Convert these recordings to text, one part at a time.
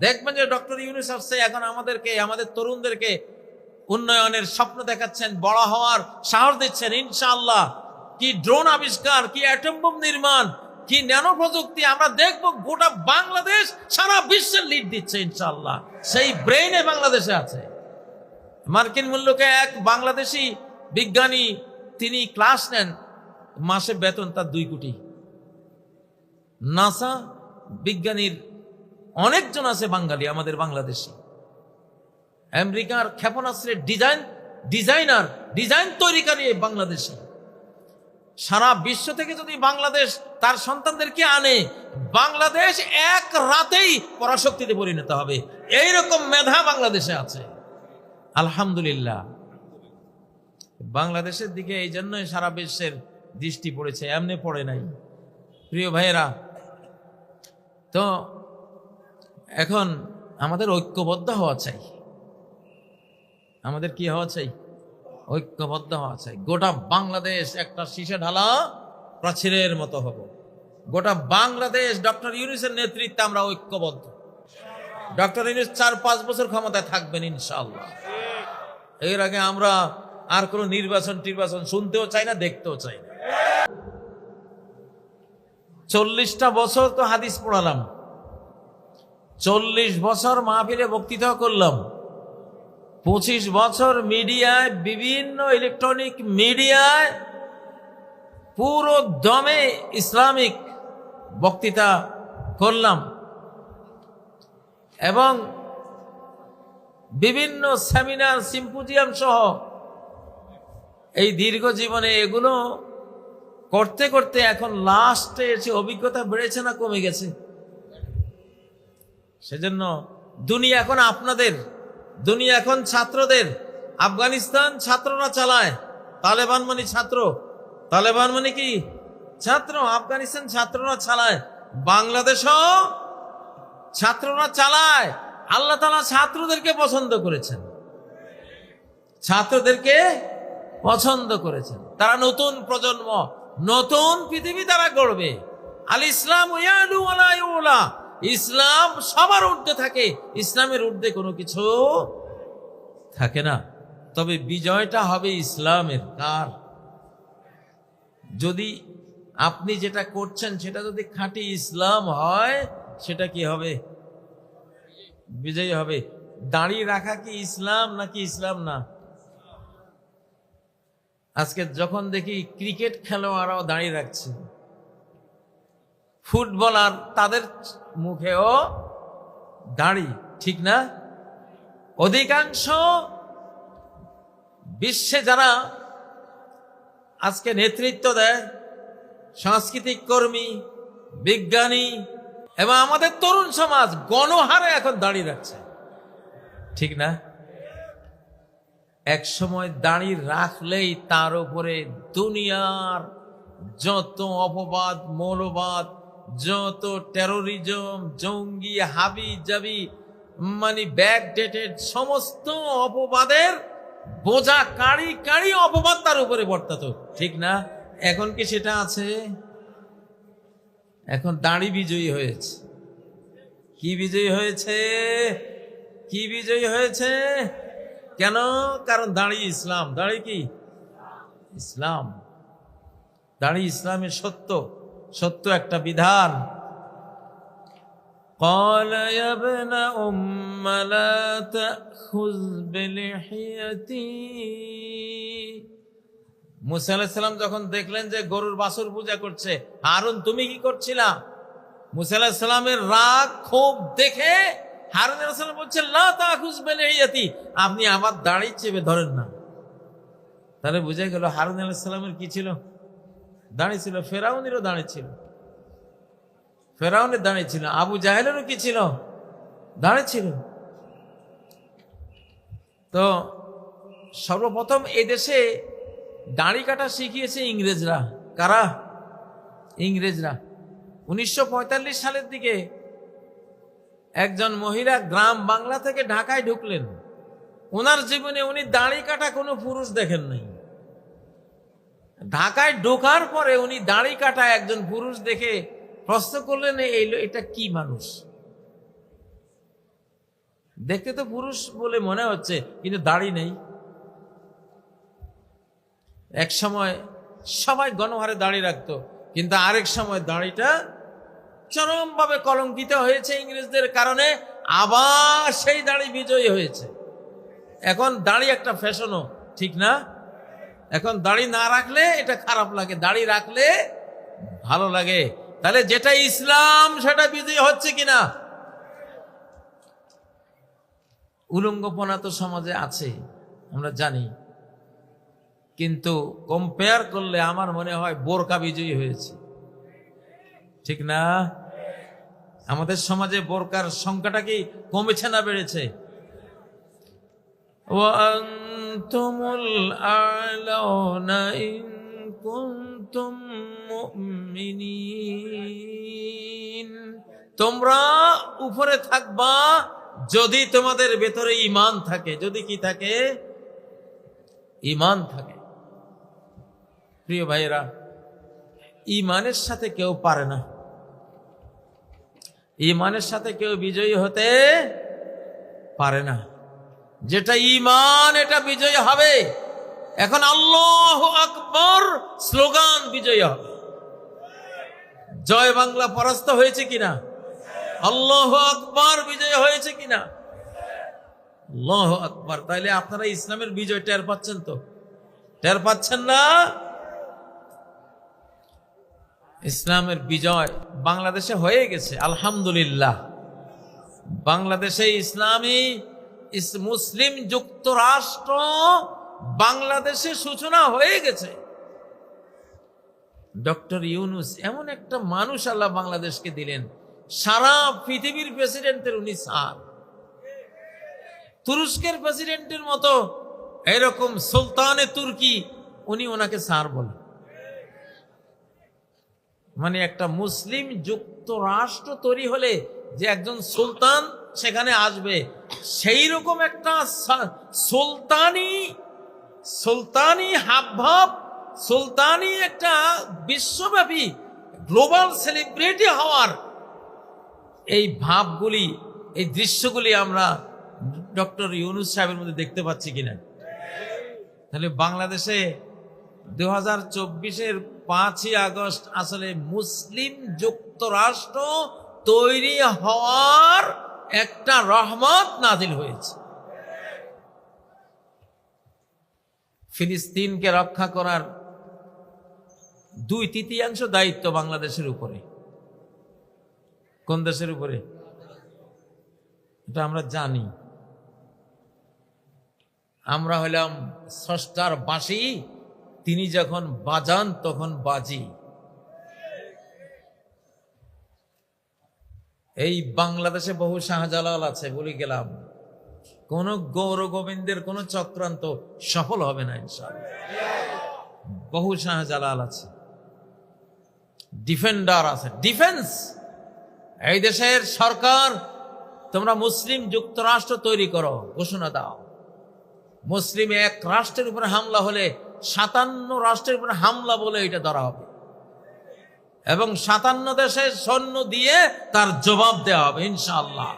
দেখবেন যে ডক্টর ইউনূস আসছে এখন আমাদেরকে, আমাদের তরুণদেরকে উন্নয়নের স্বপ্ন দেখাচ্ছেন, বড় হওয়ার সাহস দিচ্ছেন ইনশাআল্লাহ। কি ড্রোন আবিষ্কার, কি অ্যাটম বোম নির্মাণ, কি ন্যানো প্রযুক্তি, আমরা দেখবো গোটা বাংলাদেশ সারা বিশ্বের লিড দিচ্ছে ইনশাআল্লাহ। সেই ব্রেইনে বাংলাদেশে আছে। মার্কিন মূল্যকে এক বাংলাদেশি বিজ্ঞানী তিনি ক্লাস নেন, মাসে বেতন তার 2 কোটি। নাসা বিজ্ঞানীর অনেকজন আছে বাঙালি, আমাদের বাংলাদেশি। আমেরিকার ক্ষেপণাস্ত্রের ডিজাইন তৈরিকারী বাংলাদেশি। সারা বিশ্ব থেকে যদি বাংলাদেশ তার সন্তানদেরকে আনে, বাংলাদেশ এক রাতেই পরাশক্তিতে পরিণত হবে। এইরকম মেধা বাংলাদেশে আছে আলহামদুলিল্লাহ। বাংলাদেশের দিকে এই জন্যই সারা বিশ্বের দৃষ্টি পড়েছে, এমনি পড়ে নাই। প্রিয় ভাইয়েরা, তো এখন আমাদের ঐক্যবদ্ধ হওয়া চাই। আমাদের কি হওয়া চাই? ঐক্যবদ্ধ হওয়া চাই। গোটা বাংলাদেশ একটা শীষে ঢালা প্রাচীরের মতো হব। গোটা বাংলাদেশ ডক্টর ইউনূসের নেতৃত্বে আমরা ঐক্যবদ্ধ। ডক্টর ইউনূস 4-5 বছর ক্ষমতায় থাকবেন ইনশাআল্লাহ। এর আগে আমরা আর কোনো নির্বাচন শুনতেও চাই না, দেখতেও চাই না। 40টা বছর তো হাদিস পড়ালাম, 40 বছর মাহফিলে বক্তৃতা করলাম, 25 বছর মিডিয়ায়, বিভিন্ন ইলেকট্রনিক মিডিয়ায় পুরো দমে ইসলামিক বক্তৃতা করলাম, এবং বিভিন্ন সেমিনার, সিম্পোজিয়াম সহ এই দীর্ঘ জীবনে এগুলো করতে করতে এখন লাস্টে এসে অভিজ্ঞতা বেড়েছে না কমে গেছে? সেজন্য দুনিয়া এখন আপনাদের, দুনিয়া এখন ছাত্রদের। আফগানিস্তান ছাত্ররা চালায়, তালেবান মানে ছাত্র, তালেবান মানে কি ছাত্র। আফগানিস্তান ছাত্ররা চালায়, বাংলাদেশও ছাত্ররা চালায়। আল্লাহ তাআলা ছাত্রদেরকে পছন্দ করেছেন, ছাত্রদেরকে পছন্দ করেছেন। তারা নতুন প্রজন্ম, নতুন পৃথিবী তারা গড়বে। আল ইসলাম ইয়ালু ওয়ালা ইউলা, ইসলাম সবার ঊর্ধ্বে থাকে, ইসলামের ঊর্ধ্বে কোনো কিছু থাকে না। তবে বিজয়টা হবে ইসলামের। কার? যদি আপনি যেটা করছেন সেটা যদি খাঁটি ইসলাম হয়, সেটা কি হবে? বিজয়ী হবে। দাঁড়িয়ে রাখা কি ইসলাম নাকি ইসলাম না? আজকে যখন দেখি ক্রিকেট খেলোয়াড়রাও দাঁড়িয়ে রাখছে, ফুটবলার, তাদের মুখেও দাড়ি, ঠিক না? অধিকাংশ বিশ্বে যারা আজকে নেতৃত্ব দেয়, সাংস্কৃতিক কর্মী, বিজ্ঞানী এবং আমাদের তরুণ সমাজ গণহারে এখন দাঁড়িয়ে রাখছে, ঠিক না? এক সময় দাঁড়িয়ে রাখলেই তার উপরে দুনিয়ার যত অপবাদ, মৌলবাদ, যত টেরোরিজম, জঙ্গি, হাবি জাবি, মানে ব্যাকডেটেড সমস্ত অপবাদের বোঝা কাঁড়ি কাঁড়ি অপবাদ তার উপরে বর্তাতো, ঠিক না? এখন কি সেটা আছে? এখন দাঁড়ি বিজয়ী হয়েছে। কি বিজয়ী হয়েছে? কি বিজয়ী হয়েছে? কেন? কারণ দাঁড়ি ইসলাম। দাঁড়ি কি ইসলাম, দাঁড়ি ইসলামের সত্য, সত্য একটা বিধান। قال يا ابن أم لا تأخذ بلحيتي। মুসা আলাইহিস সালাম যখন দেখলেন যে গরুর বাছুর পূজা করছে, হারুন তুমি কি করছিলা? মুসা আলাইহিস সালামের রাগ ক্ষোভ দেখে হারুন আলাইহিস সালাম বলছেন লা তাখুজ বিলিহিয়াতি, আপনি আমার দাড়ি চেপে ধরেন না। তাহলে বুঝে গেল হারুন আলাইহিস সালামের কি ছিল? দাড়ি ছিল। ফেরাউনেরও দাড়ি ছিল, ফেরাউনের দাড়ি ছিল। আবু জাহেলেরও কি ছিল? দাড়ি ছিল। তো সর্বপ্রথম এই দেশে দাড়ি কাটা শিখিয়েছে ইংরেজরা। কারা? ইংরেজরা। 1945 সালের দিকে একজন মহিলা গ্রাম বাংলা থেকে ঢাকায় ঢুকলেন। ওনার জীবনে উনি দাড়ি কাটা কোনো পুরুষ দেখেন নাই। ঢাকায় ঢোকার পরে উনি দাড়ি কাটা একজন পুরুষ দেখে প্রশ্ন করলেন, এটা কি মানুষ? দেখতে তো পুরুষ বলে মনে হচ্ছে, কিন্তু দাড়ি নেই। এক সময় সবাই গণহারে দাড়ি রাখতো, কিন্তু আরেক সময় দাড়িটা চরমভাবে কলঙ্কিত হয়েছে ইংরেজদের কারণে, আবার সেই দাড়ি বিজয়ী হয়েছে। এখন দাড়ি একটা ফ্যাশনও, ঠিক না? এখন দাড়ি না রাখলে এটা খারাপ লাগে, দাড়ি রাখলে ভালো লাগে। তাহলে যেটা ইসলাম সেটা বিজয়ী হচ্ছে কিনা? উলঙ্গপনা তো সমাজে আছে, আমরা জানি, কিন্তু কম্পেয়ার করলে আমার মনে হয় বোরকা বিজয়ী হয়েছে, ঠিক না? আমাদের সমাজে বোরকার সংখ্যাটা কি কমেছে না বেড়েছে? ওয়ান্তুমুল আ'লাউনা ইন কুনতুম মুমিনিন, তোমরা উপরে থাকবা যদি তোমাদের ভেতরে ঈমান থাকে। যদি কি থাকে? ঈমান থাকে। প্রিয় ভাইয়েরা, ঈমানের সাথে কেউ পারে না, ঈমানের সাথে কেউ বিজয়ী হতে পারে না। যেটা ঈমান এটা বিজয়ী হবে। এখন আল্লাহু আকবার স্লোগান বিজয়ী হবে। জয় বাংলা পরাস্ত হয়েছে কিনা? আল্লাহু আকবার বিজয় হয়েছে কিনা? আল্লাহু আকবার। তাইলে আপনারা ইসলামের বিজয় টের পাচ্ছেন তো? টের পাচ্ছেন না? ইসলামের বিজয় বাংলাদেশে হয়ে গেছে, আলহামদুলিল্লাহ। বাংলাদেশে ইসলামী মুসলিম যুক্তরাষ্ট্র বাংলাদেশে সূচনা হয়ে গেছে। ডক্টর ইউনূস এমন একটা মানুষ আল্লাহ বাংলাদেশকে দিলেন, সারা পৃথিবীর প্রেসিডেন্টের উনি স্যার। তুরস্কের প্রেসিডেন্টের মতো এরকম সুলতানে তুর্কি, উনি ওনাকে স্যার বলেন। মানে একটা মুসলিম যুক্তরাষ্ট্র তৈরি হলে যে একজন সুলতান সেখানে আসবে, সেই রকম একটা সুলতানি হাবভাব, সুলতানি একটা বিশ্বব্যাপী গ্লোবাল সেলিব্রিটি হওয়ার এই ভাবগুলি, এই দৃশ্যগুলি আমরা ডক্টর ইউনূস সাহেবের মধ্যে দেখতে পাচ্ছি কিনা? তাহলে বাংলাদেশে 2024-এর 5ই আগস্ট আসলে মুসলিম যুক্তরাষ্ট্র তৈরি হওয়ার একটা রহমত নাজিল হয়েছে। ফিলিস্তিনকে রক্ষা করার 2/3 দায়িত্ব বাংলাদেশের উপরে। কোন দেশের উপরে? এটা আমরা জানি। আমরা হলাম স্রষ্টার বাঁশি, তিনি যখন বাজান তখন বাজি। এই বাংলাদেশে বহু শাহজালাল আছে, বলে গেলাম, কোন গৌর গোবিন্দের কোন চক্রান্ত সফল হবে না ইনশাআল্লাহ। বহু শাহজালাল আছে, ডিফেন্ডার আছে, ডিফেন্স। এই দেশের সরকার, তোমরা মুসলিম যুক্তরাষ্ট্র তৈরি করো, ঘোষণা দাও। মুসলিম এক রাষ্ট্রের উপরে হামলা হলে 57 রাষ্ট্রের উপরে হামলা বলে এটা ধরা হবে, এবং 57 দেশের সৈন্য দিয়ে তার জবাব দেওয়া হবে ইনশাআল্লাহ।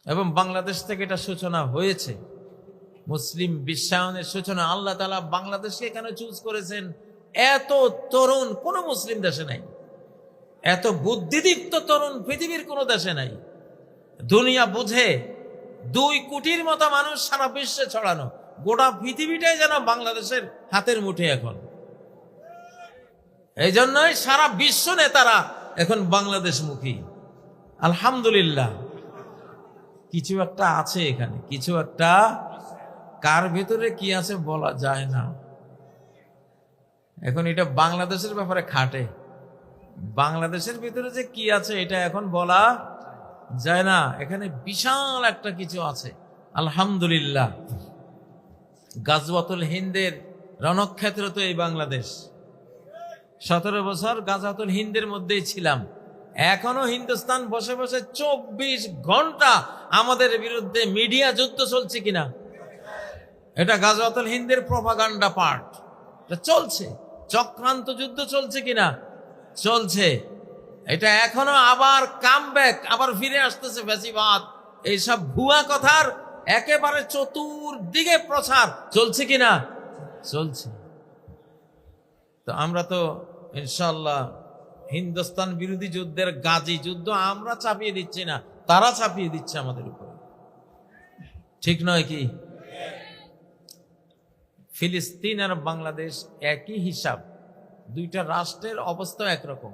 এবং বাংলাদেশ থেকে এটা সূচনা হয়েছে, মুসলিম বিশ্বায়নের সূচনা। আল্লাহ তাআলা বাংলাদেশকে কেন চুজ করেছেন? এত তরুণ কোন মুসলিম দেশে নাই, এত বুদ্ধিদীপ্ত তরুণ পৃথিবীর কোন দেশে নাই। দুনিয়া বুঝে 2 কোটির মতো মানুষ সারা বিশ্বে ছড়ানো, গোটা পৃথিবীটাই যেন বাংলাদেশের হাতের মুঠে এখন। এই জন্যই সারা বিশ্ব নেতারা এখন বাংলাদেশ মুখী। আলহামদুলিল্লাহ। কিছু একটা আছে এখানে, কিছু একটা, কার ভেতরে কি আছে বলা যায় না। এখন এটা বাংলাদেশের ব্যাপারে খাটে, বাংলাদেশের ভিতরে যে কি আছে এটা এখন বলা যায় না। এখানে বিশাল একটা কিছু আছে, আলহামদুলিল্লাহ। গাজওয়াতুল হিন্দের রণক্ষেত্র তো এই বাংলাদেশ। 17 বছর গাজওয়াতুল হিন্দের মধ্যেই ছিলাম। এখনো হিন্দুস্তান বসে বসে 24 ঘন্টা আমাদের বিরুদ্ধে মিডিয়া যুদ্ধ চলছে কিনা? এটা গাজওয়াতুল হিন্দের প্রপাগান্ডা পার্ট, এটা চলছে। চক্রান্ত যুদ্ধ চলছে কিনা? চলছে। এটা এখনো আবার কামব্যাক, আবার ফিরে আসতেছে ফ্যাসিবাদ। এইসব ভুয়া কথার একেবারে চতুর্দিকে প্রচার চলছে কিনা? চলছে। তো আমরা তো ইনশাআল্লাহ হিন্দুস্তান বিরোধী যুদ্ধের গাজী যুদ্ধ আমরা চাপিয়ে দিচ্ছি না, তারা চাপিয়ে দিচ্ছে আমাদের উপরে, ঠিক নয় কি? ফিলিস্তিন আর বাংলাদেশ একই হিসাব, দুইটা রাষ্ট্রের অবস্থা একরকম।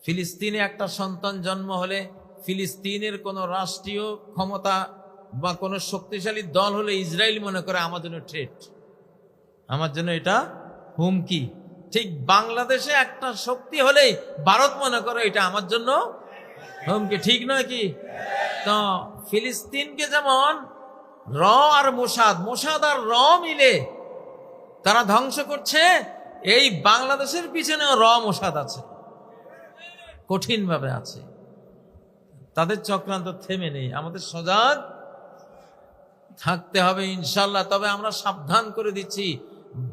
ফিলিস্তিনে একটা সন্তান জন্ম হলে ফিলিস্তিনের কোনো রাষ্ট্রীয় ক্ষমতা বা কোনো শক্তিশালী দল হলে ইসরায়েল মনে করে আমার জন্য থ্রেট, আমার জন্য এটা হুমকি। ঠিক বাংলাদেশে একটা শক্তি হলেই ভারত মনে করে এটা আমার জন্য হুমকি, ঠিক নয় কি? তো ফিলিস্তিনকে যেমন র আর মোসাদ আর র মিলে তারা ধ্বংস করছে, এই বাংলাদেশের পিছনেও র মোসাদ আছে, কঠিন ভাবে আছে। তাদের চক্রান্ত থেমে নেই, আমাদের সজাগ থাকতে হবে ইনশাল্লাহ। তবে আমরা সাবধান করে দিচ্ছি,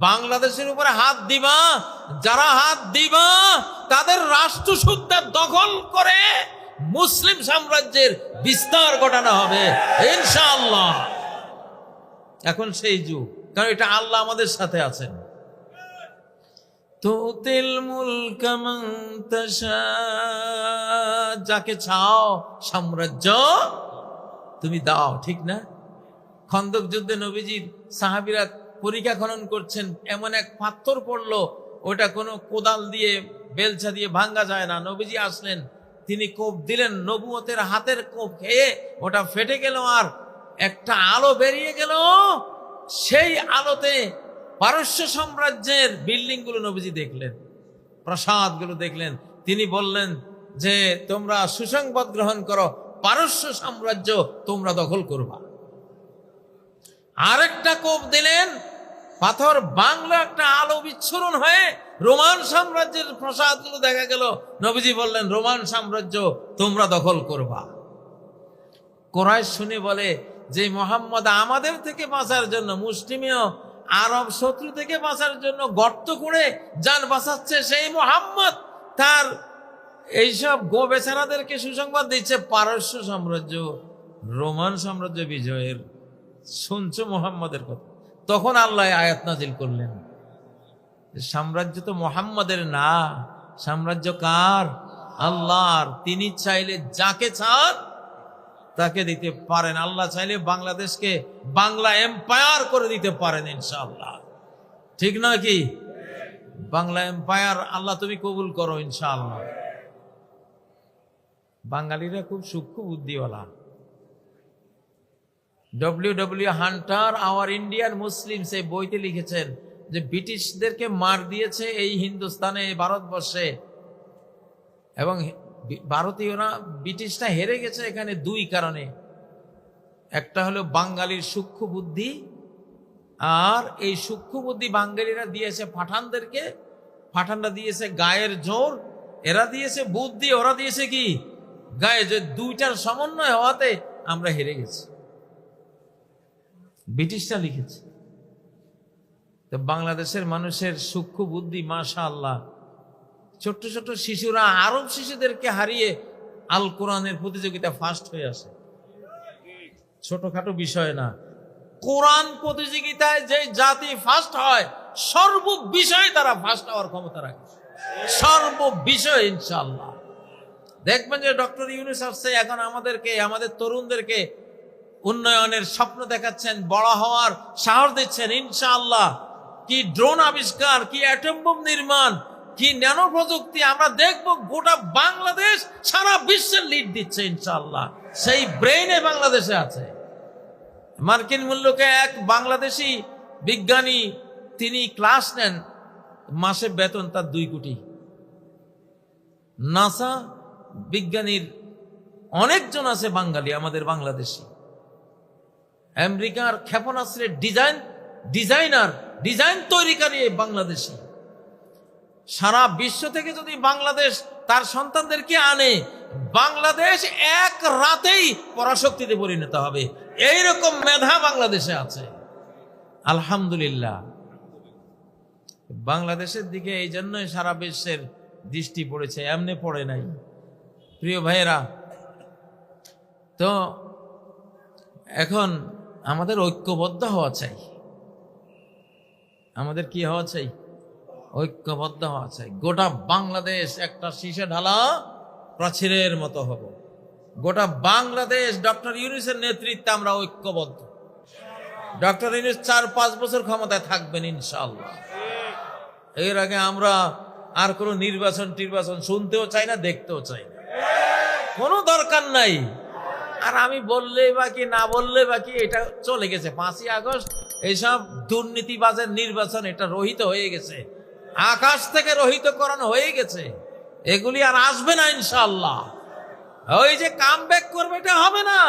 বাংলাদেশের উপরে হাত দিবা, যারা হাত দিবা তাদের রাষ্ট্র সুদ্ধা দখল করে মুসলিম সাম্রাজ্যের বিস্তার ঘটানো হবে ইনশাআল্লাহ। এখন সেই যুগ, কারণ এটা আল্লাহ আমাদের সাথে আছেন। তুতিল মুলক মান তাশা, যাকে চাও সাম্রাজ্য তুমি দাও, ঠিক না? খন্দক যুদ্ধে নবীজির সাহাবীরা পরীক্ষা খনন করছেন, এমন এক পাথর পড়লো ওটা কোনো কোদাল দিয়ে বেলচা দিয়ে ভাঙ্গা যায় না। নবীজি আসলেন, তিনি কোপ দিলেন, নবুয়তের হাতের কোপ খেয়ে ওটা ফেটে গেল আর একটা আলো বেরিয়ে গেল। সেই আলোতে পারস্য সাম্রাজ্যের বিল্ডিং গুলো নবীজি দেখলেন, প্রাসাদ গুলো দেখলেন। তিনি বললেন যে তোমরা সুসংবাদ গ্রহণ করো, পারস্য সাম্রাজ্য তোমরা দখল করবা। আরেকটা কোপ দিলেন, পাথর বাংলা একটা আলো বিচ্ছুরণ হয়ে রোমান সাম্রাজ্যের প্রাসাদ গুলো দেখা গেল। নবীজি বললেন রোমান সাম্রাজ্য তোমরা দখল করবা। কুরাইশ শুনে বলে যে মোহাম্মদ আমাদের থেকে বাঁচার জন্য, মুসলিমীয় আরব শত্রু থেকে বাঁচার জন্য গর্ত করে যান বাঁচাচ্ছে, সেই মোহাম্মদ তার এইসব গো বেচারাদেরকে সুসংবাদ দিচ্ছে পারস্য সাম্রাজ্য রোমান সাম্রাজ্য বিজয়ের। শুনছো মোহাম্মদের কথা? তখন আল্লাহ আয়াত নাজিল করলেন, সাম্রাজ্য তো মোহাম্মদের না, সাম্রাজ্য কার? আল্লাহর। তিনি চাইলে যাকে চান তাকে দিতে পারেন। আল্লাহ চাইলে বাংলাদেশকে বাংলা এম্পায়ার করে দিতে পারেন ইনশাআল্লাহ, ঠিক নয় কি? বাংলা এম্পায়ার আল্লাহ তুমি কবুল করো ইনশাআল্লাহ। বাঙালিরা খুব সূক্ষ্ম বুদ্ধিওয়ালা। W Hunter our Indian Muslims এই বইতে লিখেছেন যে ব্রিটিশদেরকে মার দিয়েছে এই হিন্দুস্তানে, ভারতবর্ষে, এবং ভারতীয়রা ব্রিটিশরা হেরে গেছে এখানে দুই কারণে। একটা হলো বাঙালির সূক্ষ্ম বুদ্ধি, আর এই সূক্ষ্ম বুদ্ধি বাঙালিরা দিয়েছে পাঠানদেরকে, পাঠানরা দিয়েছে গায়ের জোর, এরা দিয়েছে বুদ্ধি, ওরা দিয়েছে কি গায়ে জোর। দুইটার সমন্বয় হওয়াতে আমরা হেরে গেছি, ব্রিটিশরা লিখেছে। তো বাংলাদেশের মানুষের সূক্ষ্ম বুদ্ধি মাশাআল্লাহ। ছোট্ট ছোট্ট শিশুরা আরব শিশুদেরকে হারিয়ে আল কোরআনের প্রতিযোগিতা ফার্স্ট হয়ে আসে, ছোটখাটো বিষয় না। কোরআন প্রতিযোগিতায় যে জাতি ফার্স্ট হয়, সর্ব বিষয়ে তারা ফার্স্ট হওয়ার ক্ষমতা রাখে, সর্ব বিষয় ইনশাআল্লাহ। দেখবেন যে ডক্টর ইউনূস আসছে এখন আমাদেরকে, আমাদের তরুণদেরকে উন্নয়নের স্বপ্ন দেখাচ্ছেন, বড় হওয়ার সাহস দিচ্ছেন ইনশাআল্লাহ। কি ড্রোন আবিষ্কার, কি অ্যাটম বোম নির্মাণ, কি ন্যানো প্রযুক্তি, আমরা দেখবো গোটা বাংলাদেশ সারা বিশ্বের লিড দিচ্ছে ইনশাআল্লাহ। সেই ব্রেইনে বাংলাদেশে আছে। মার্কিন মূল্যকে এক বাংলাদেশি বিজ্ঞানী, তিনি ক্লাস নেন, মাসে বেতন তার 2 কোটি। নাসা বিজ্ঞানীর অনেকজন আছে বাঙালি, আমাদের বাংলাদেশি। আমেরিকার ক্ষেপণাস্ত্রের ডিজাইন তৈরিকারী বাংলাদেশি। সারা বিশ্ব থেকে যদি বাংলাদেশ তার সন্তানদেরকে আনে, বাংলাদেশ এক রাতেই পরাশক্তিতে পরিণত হবে। এইরকম মেধা বাংলাদেশে আছে আলহামদুলিল্লাহ। বাংলাদেশের দিকে এই জন্যই সারা বিশ্বের দৃষ্টি পড়েছে, এমনি পড়ে নাই। প্রিয় ভাইয়েরা, তো এখন আমাদের ঐক্যবদ্ধ হওয়া চাই। আমাদের কি হওয়া চাই? ঐক্যবদ্ধ হওয়া চাই। গোটা বাংলাদেশ একটা শীষে ঢালা প্রাচীরের মতো হব। গোটা বাংলাদেশ ডক্টর ইউনূসের নেতৃত্বে আমরা ঐক্যবদ্ধ। ডক্টর ইউনূস 4-5 বছর ক্ষমতায় থাকবেন ইনশাআল্লাহ। এর আগে আমরা আর কোনো নির্বাচন শুনতেও চাই না, দেখতেও চাই না, কোনো দরকার নাই। আর আমি বললে বাকি না বললে বাকি, এটা চলে গেছে। 5ই আগস্ট এইসব দুর্নীতিবাজের নির্বাচন, এটা রহিত হয়ে গেছে, আকাশ থেকে রহিতকরণ হয়ে গেছে। এগুলি আর আসবে না ইনশাআল্লাহ। ওই যে কামব্যাক করবে, এটা হবে না।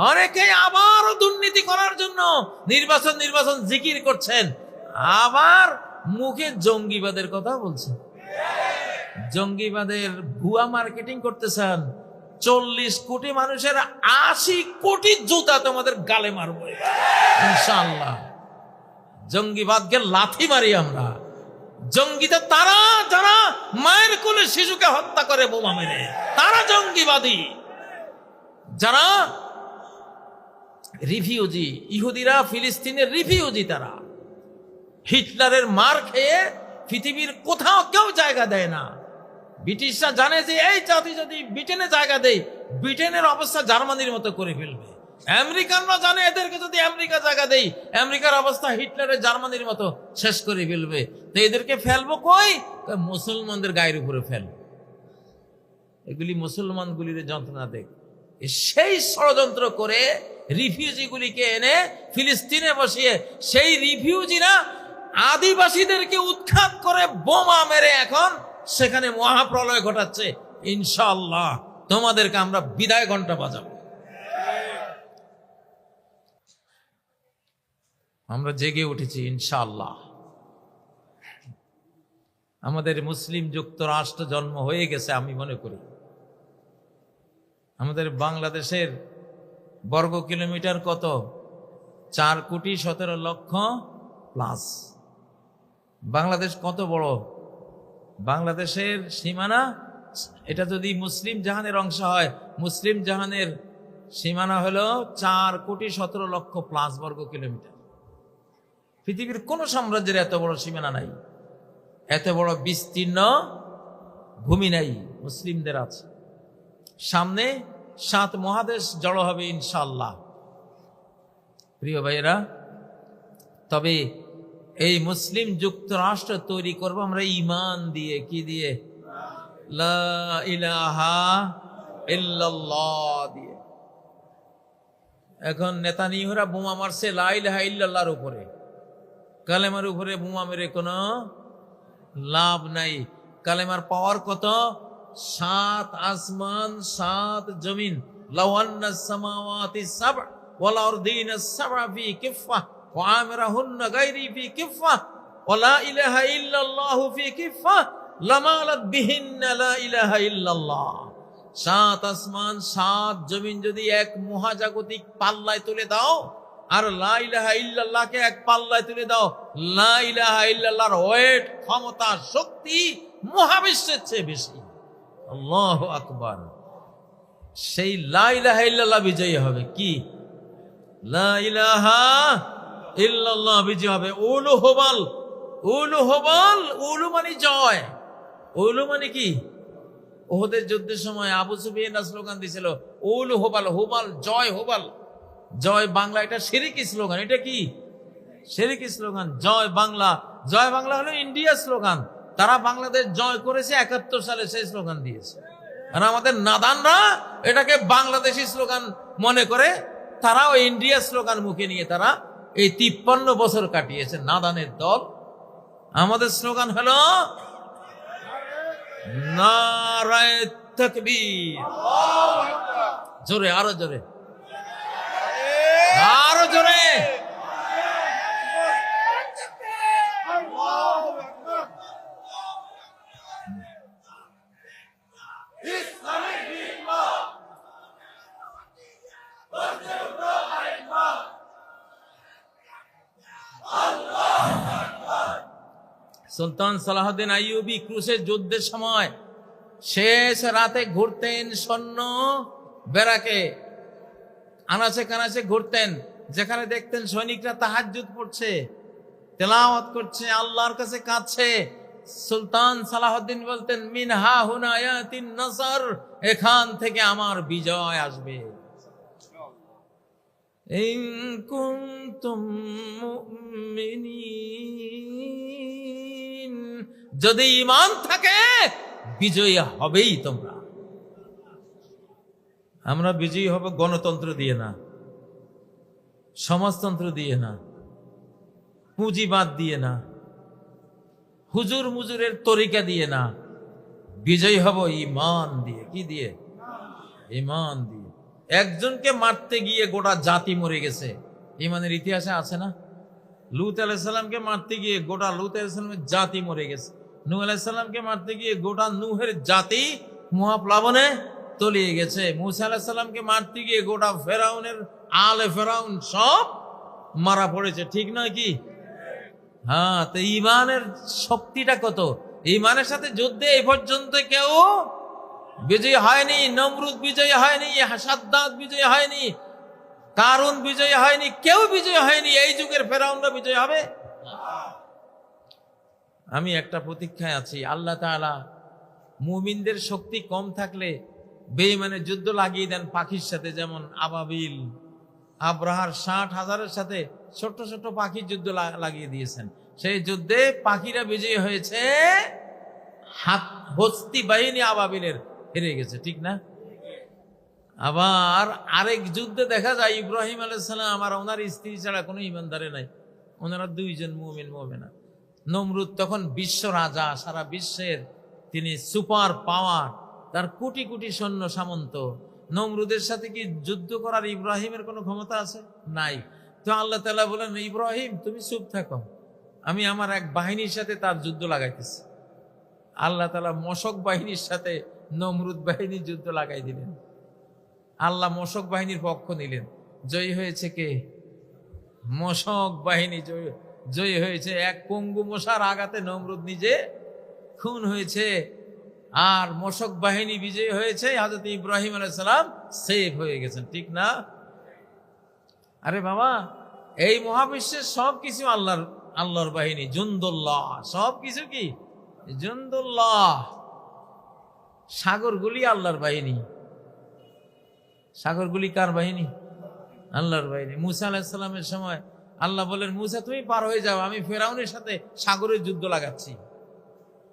অনেকেই আবারও দুর্নীতি করার জন্য নির্বাচন জিকির করছেন, আবার মুখে জঙ্গিবাদের কথা বলছেন, জঙ্গিবাদের ভুয়া মার্কেটিং করতেছেন। 40 কোটি মানুষের 80 কোটি জুতা তোমাদের গালে মারবো ইনশাআল্লাহ। জঙ্গিবাদকে লাথি মারি আমরা। জঙ্গি তো তারা যারা মায়ের কোলে শিশুকে হত্যা করে বোমা মেরে, তারা জঙ্গিবাদী। যারা রিফিউজি, ইহুদিরা ফিলিস্তিনের রিফিউজি, তারা হিটলারের মার খেয়ে পৃথিবীর কোথাও কেউ জায়গা দেয় না। ব্রিটিশরা জানে যে এই জাতি যদি ব্রিটেনে জায়গা দেয়, ব্রিটেনের অবস্থা জার্মানির মতো করে ফেলবে। আমেরিকানরা জানে এদেরকে যদি আমেরিকা জায়গা দেয়, আমেরিকার অবস্থা হিটলারের জার্মানির মতো শেষ করে ফেলবে। তো এদেরকে ফেলবো কই? মুসলমানদের গায়ের উপরে ফেলবো। এগুলি মুসলমানগুলির যন্ত্রণা দেখ। সেই ষড়যন্ত্র করে রিফিউজিগুলিকে এনে ফিলিস্তিনে বসিয়ে, সেই রিফিউজিরা আদিবাসীদেরকে উৎখাত করে বোমা মেরে এখন সেখানে মহাপ্রলয় ঘটাচ্ছে। ইনশাআল্লাহ তোমাদেরকে আমরা বিদায় ঘন্টা বাজাবো। আমরা জেগে উঠেছি ইনশাআল্লাহ। আমাদের মুসলিম যুক্তরাষ্ট্র জন্ম হয়ে গেছে আমি মনে করি। আমাদের বাংলাদেশের বর্গ কিলোমিটার কত? 4,17,00,000+। বাংলাদেশ কত বড়? বাংলাদেশের সীমানা, এটা যদি মুসলিম জাহানের অংশ হয়, মুসলিম জাহানের সীমানা হলো 4,17,00,000+ বর্গ কিলোমিটার। পৃথিবীর কোন সাম্রাজ্যের এত বড় সীমানা নাই, এত বড় বিস্তীর্ণ ভূমি নাই, মুসলিমদের আছে। সামনে 7 মহাদেশ জড়ো হবে ইনশাআল্লাহ। প্রিয় ভাইয়েরা, তবে এই মুসলিম যুক্তরাষ্ট্র তৈরি করবো আমরা ঈমান দিয়ে। কি দিয়ে? লা ইলাহা ইল্লাল্লাহ দিয়ে। এখন নেতানিয়াহুরা বোমা মারছে লা ইলাহা ইল্লাল্লাহর উপরে, কালেমার উপরে বোমা মেরে কোনো লাভ নাই। কালেমার পাওয়ার কত? 7 আসমান 7 জমিন। লাউ আন্নাস সামাওয়াতি সাব' ওয়াল আরদিনা সাব'a ফি কিফফা ওয়া আমিরাহুন্না গায়রি ফি কিফফা ওয়া লা ইলাহা ইল্লাল্লাহু ফি কিফফা লামালাত বিহিন্না লা ইলাহা ইল্লাল্লাহ। 7 আসমান 7 জমিন যদি এক মহাজাগতিক পাল্লায় তুলে দাও, আর লা ইলাহা ইল্লাল্লাহকে এক পাল্লায় তুলে দাও, লা ইলাহা ইল্লাল্লাহর ওয়েট, ক্ষমতা, শক্তি মহাবিশ্বের চেয়ে বেশি। আল্লাহু আকবার। সেই লা ইলাহা ইল্লাল্লাহ বিজয়ী হবে। কি? লা ইলাহা ইল্লাল্লাহ বিজয়ী হবে। উলু হুবাল, উলু হুবাল, উলু মানে জয়। উলু মানে কি? ওহদের যুদ্ধের সময় আবু সুফিয়ান স্লোগান দিয়েছিল উলু হুবাল, হুবাল জয়, হুবাল জয় বাংলা। এটা শিরকি স্লোগান। এটা কি? শিরকি স্লোগান। জয় বাংলা, জয় বাংলা হলো ইন্ডিয়া স্লোগান। তারা বাংলাদেশ জয় করেছে 71 সালে, সেই স্লোগান দিয়েছে। আর আমাদের নাদানরা এটাকে বাংলাদেশি স্লোগান মনে করে তারাও ইন্ডিয়া স্লোগান মুখে নিয়ে তারা এই 53 বছর কাটিয়েছে। নাদানের দল। আমাদের স্লোগান হলো নারায়ে তাকবীর। জোরে, আরো জোরে, আরো জোরে। সুলতান সালাহউদ্দিন আইয়ুবী ক্রুশের যুদ্ধের সময় শেষ রাতে ঘুরতেন সৈন্য বেড়াকে, আনাচে কানাচে ঘুরতেন, যেখানে দেখতেন সৈনিকরা তাহাজ্জুদ পড়ছে, তেলাওয়াত করছে, আল্লাহর কাছে কাঁদছে, সুলতান সালাহউদ্দিন বলতেন মিনহা হুনা ইয়াতিন নাসর, এখান থেকে আমার বিজয় আসবে। ইন কুনতুম মুমিনিন, যদি ঈমান থাকে বিজয়ী হবেই তোমরা। আমরা বিজয়ী হব গণতন্ত্র দিয়ে না, সমাজতন্ত্র দিয়ে না, পুঁজিবাদ দিয়ে না, হুজুর মুজুরের তরিকা দিয়ে না, বিজয়ী হব ঈমান দিয়ে। কি দিয়ে? ঈমান দিয়ে। একজনকে মারতে গিয়ে গোটা জাতি মরে গেছে, ঈমানের ইতিহাসে আছে না? লূত আলাইহিস সালামকে মারতে গিয়ে গোটা লূত আলাইহিস সালামের জাতি মরে গেছে। নূহ আলাইহিস সালামকে মারতে গিয়ে গোটা নূহের জাতি মহাপ্লাবনে তলিয়ে গেছে। মূসা আলাইহিস সালামকে মারতে গিয়ে গোটা ফেরাউনের আলে ফেরাউন সব মারা পড়েছে। ঠিক নয় কি? হ্যাঁ, তো ঈমানের শক্তিটা কত! ঈমানের সাথে যুদ্ধে এই পর্যন্ত কেউ বিজয়ী হয়নি। নমরুদ বিজয়ী হয়নি, সাদ্দাত বিজয়ী হয়নি, কারুন বিজয়ী হয়নি, কেউ বিজয়ী হয়নি। এই যুগের ফেরাউনরা বিজয়ী হবে? আমি একটা প্রতীক্ষায় আছি, আল্লাহ তাআলা মুমিনদের শক্তি কম থাকলে বেঈমানের যুদ্ধ লাগিয়ে দেন পাখির সাথে, যেমন আবাবিল, আব্রাহার 60,000-এর সাথে ছোট্ট ছোট্ট পাখির যুদ্ধ লাগিয়ে দিয়েছেন। সেই যুদ্ধে পাখিরা বিজয়ী হয়েছে, হস্তি বাহিনী আবাবিলের হেরে গেছে। ঠিক না? আবার আরেক যুদ্ধে দেখা যায় ইব্রাহিম আলাইহিস সালাম আর ওনার স্ত্রী ছাড়া কোনো ইমানদারে নাই, ওনারা দুইজন মুমিন মুমিনা। নমরুদ তখন বিশ্ব রাজা, সারা বিশ্বের তিনি সুপার পাওয়ার, তার কোটি কোটি সৈন্য সামন্ত। নমরুদের সাথে কি যুদ্ধ করার ইব্রাহিমের কোনো ক্ষমতা আছে? নাই। তো আল্লাহ তাআলা বলেন, ইব্রাহিম তুমি চুপ থাকো, আমি আমার এক বাহিনীর সাথে তার যুদ্ধ লাগাইতেছি। আল্লাহ তাআলা মশক বাহিনীর সাথে নমরুদ বাহিনীর যুদ্ধ লাগাই দিলেন। আল্লাহ মশক বাহিনীর পক্ষ নিলেন। জয়ী হয়েছে কে? মশক বাহিনী জয়ী হয়েছে। এক পঙ্গু মশার আঘাতে নমরুদ নিজে খুন হয়েছে, আর মশক বাহিনী বিজয়ী হয়েছে। হযরত ইব্রাহিম আলাইহিস সালাম সেফ হয়ে গেছেন। ঠিক না? আরে বাবা, এই মহাবিশ্বের সবকিছু আল্লাহর বাহিনী, জুনদুল্লাহ। সবকিছু কি? জুনদুল্লাহ। সাগরগুলি আল্লাহর বাহিনী। সাগরগুলি কার বাহিনী? আল্লাহর বাহিনী। মুসা আলাইহিস সালামের সময় আল্লাহ বলেন, মুসা তুমি পার হয়ে যাও, আমি ফেরাউনের সাথে সাগরের যুদ্ধ লাগাচ্ছি।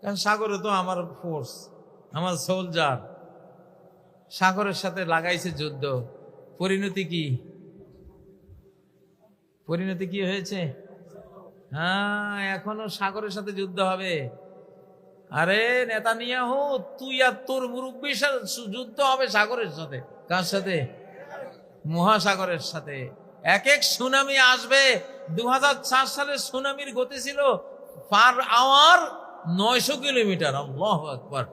কারণ সাগরে তো আমার ফোর্স, আমার সোলজার, সাগরের সাথে লাগাইছে যুদ্ধ। পরিণতি কি? পরিণতি কি হয়েছে? হ্যাঁ, এখনো সাগরের সাথে যুদ্ধ হবে। আরে নেতানিয়াহু, তুই আর তোর মুরব্বির সাথে যুদ্ধ হবে সাগরের সাথে। কার সাথে? মহাসাগরের সাথে। এক এক সুনামি আসবে। 2004 সালের সুনামির গতি ছিল পার আওয়ার 900 কিলোমিটার। আল্লাহু আকবার।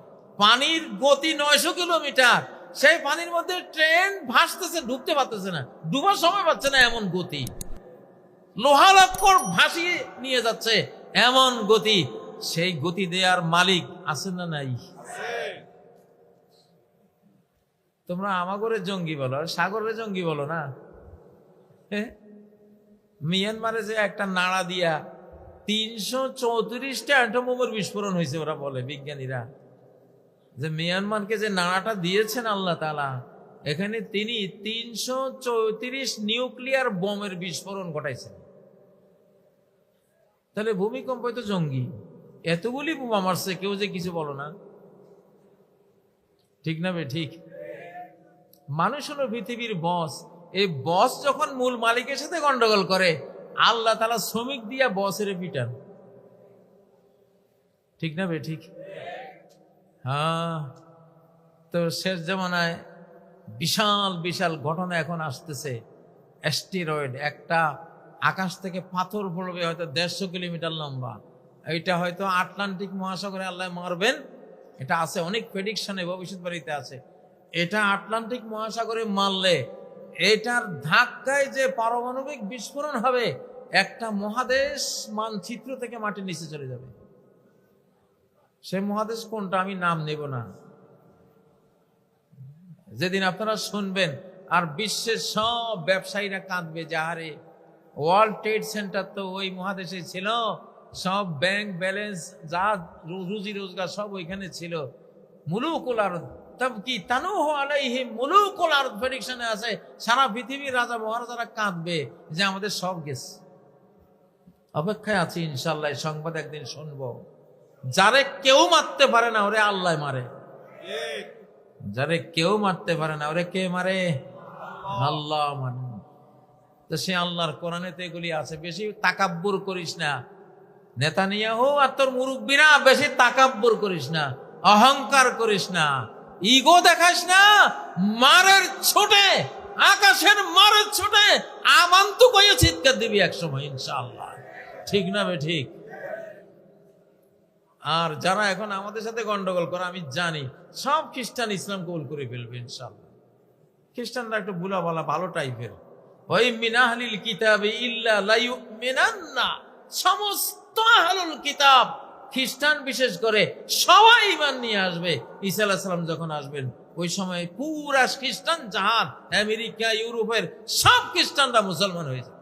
পানির গতি 900 কিলোমিটার। সেই পানির মধ্যে ট্রেন ভাসতেছে, ঢুকতে পারতেছে না, ডুবার সময় পাচ্ছে না, এমন গতি। লোহা লক্কর ভাসিয়ে নিয়ে যাচ্ছে, এমন গতি। সেই গতি দেয়ার মালিক আছেন না নাই? তোমরা আমাগরে জঙ্গি বলো, আর সাগরের জঙ্গি বলো না। মিয়ানমারে যে একটা নাড়া দিয়া 334টা অ্যাটম বোমার বিস্ফোরণ হয়েছে, ওরা বলে বিজ্ঞানীরা, যে মিয়ানমারকে যে নাড়াটা দিয়েছেন আল্লাহ তাআলা, এখানে তিনি 334 নিউক্লিয়ার বোমের বিস্ফোরণ ঘটাইছেন। তাহলে ভূমিকম্প তো জঙ্গি, এতগুলি বোমা মারছে, কেউ যে কিছু বলো না। ঠিক না বে? ঠিক। মানুষ হলো পৃথিবীর বস। এই বস যখন মূল মালিকের সাথে গন্ডগোল করে, আল্লাহ তাআলা শ্রমিক দিয়া বসের পিটান। ঠিক না বে? ঠিক। হ্যাঁ, তো শেষ জামানায় বিশাল বিশাল ঘটনা এখন আসতেছে। অ্যাস্টেরয়েড, একটা আকাশ থেকে পাথর পড়বে, হয়তো 150 কিলোমিটার লম্বা। এইটা হয়তো আটলান্টিক মহাসাগরে আল্লাহ মারবেন, এটা আছে, অনেক প্রেডিকশনে ভবিষ্যৎবাণীতে আছে। এটা আটলান্টিক মহাসাগরে মারলে এটার ধাক্কায় যে পারমাণবিক বিস্ফোরণ হবে, একটা মহাদেশ মানচিত্র থেকে মাটির নিচে চলে যাবে। সে মহাদেশ কোনটা আমি নাম নেব না। যেদিন আপনারা শুনবেন আর বিশ্বের সব ব্যবসায়ীরা কাঁদবে, যাহারে ওয়ার্ল্ড ট্রেড সেন্টার তো ওই মহাদেশে ছিল, সব ব্যাংক ব্যালেন্স যা রুজি রোজগার সব ওইখানে ছিল। মুলুকুল আরদ তব কি তানুহু আলাইহিম মুলুকুল আরদ প্রেডিকশনে আছে, সারা পৃথিবীর রাজা মহারাজারা কাঁদবে যে আমাদের সব গেছে। অপেক্ষায় আছি ইনশাআল্লাহ, সংবাদ একদিন শুনবো। যারে কেউ মারতে পারে না ওরে আল্লাহ মারে, যারে কেউ মারতে পারে না ওরে কে মারে? আল্লাহ মানে। তো সে আল্লাহর কোরআনে তো এগুলি আছে। বেশি তাকাব্বুর করিস না নেতানিয়াহু আর তোর মুরব্বীরা, বেশি তাকাব্বুর করিস না, অহংকার করিস না, ইগো দেখাস না। মারের ছোটে, আকাশের মারের ছোটে আমান্তু কইয়ে চিৎকার দিবি একসময় ইনশাআল্লাহ। ঠিক না বে ঠিক? আর যারা এখন আমাদের সাথে গন্ডগোল করে আমি জানি সব খ্রিস্টান ইসলাম কবুল করে ফেলবে ইনশাআল্লাহ। খ্রিস্টানরা একটু বুলা বলা ভালো টাইপের। ওই মিনাহলিল কিতাবে ইল্লা লা ইউমিনান্না, সমস্ত আহলুল কিতাব খ্রিস্টান বিশেষ করে সবাই ঈমান নিয়ে আসবে। ঈসা আলাইহিস সালাম যখন আসবেন ওই সময় পুরা খ্রিস্টান জাহান, আমেরিকা ইউরোপের সব খ্রিস্টানরা মুসলমান হয়ে যাবে।